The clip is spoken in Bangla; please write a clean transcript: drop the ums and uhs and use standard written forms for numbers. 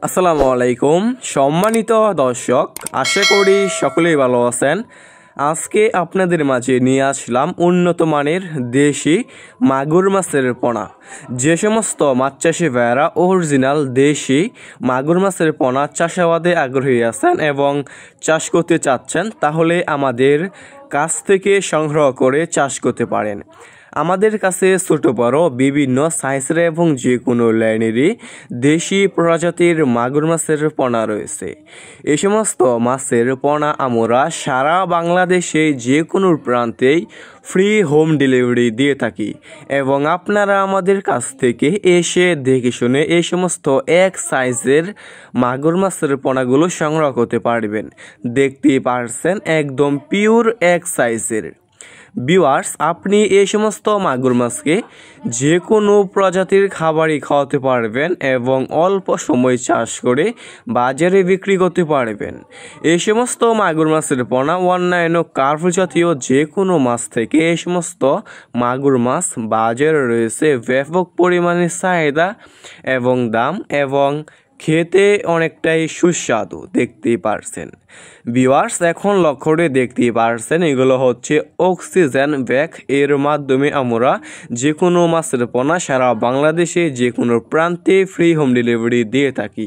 আসসালামু আলাইকুম সম্মানিত দর্শক, আশা করি সকলেই ভালো আছেন। আজকে আপনাদের মাঝে নিয়ে আসলাম উন্নত মানের দেশি মাগুর মাছের পোনা। যে সমস্ত মাছ চাষি ভাইয়েরা অরিজিনাল দেশি মাগুর মাছের পোনা চাষাবাদে আগ্রহী আছেন এবং চাষ করতে চাচ্ছেন, তাহলে আমাদের কাছ থেকে সংগ্রহ করে চাষ করতে পারেন। আমাদের কাছে ছোট বড় বিভিন্ন সাইজের এবং যে কোনো লাইনেরই দেশি প্রজাতির মাগুর মাছের পোনা রয়েছে। এই সমস্ত মাছের পোনা আমরা সারা বাংলাদেশে যে কোনো প্রান্তেই ফ্রি হোম ডেলিভারি দিয়ে থাকি এবং আপনারা আমাদের কাছ থেকে এসে দেখে শুনে এই সমস্ত এক সাইজের মাগুর মাছের পোনাগুলো সংগ্রহ করতে পারবেন। দেখতেই পারছেন একদম পিওর এক সাইজের। ভিউয়ার্স, আপনি এই সমস্ত মাগুর মাছকে যে কোনো প্রজাতির খাবারই খাওয়াতে পারবেন এবং অল্প সময় চাষ করে বাজারে বিক্রি করতে পারবেন। এই সমস্ত মাগুর মাছের পোনা অন্যান্য কার্প জাতীয় যে কোনো মাছ থেকে এই সমস্ত মাগুর মাছ বাজারে রয়েছে ব্যাপক পরিমাণে চাহিদা এবং দাম, এবং খেতে অনেকটাই সুস্বাদু। দেখতেই পারছেন ভিউয়ার্স, এখন লক্ষ্য করে দেখতেই পারছেন এগুলো হচ্ছে অক্সিজেন ব্যাগ। এর মাধ্যমে আমরা যে কোনো মাছের পোনা সারা বাংলাদেশে যে কোনো প্রান্তে ফ্রি হোম ডেলিভারি দিয়ে থাকি।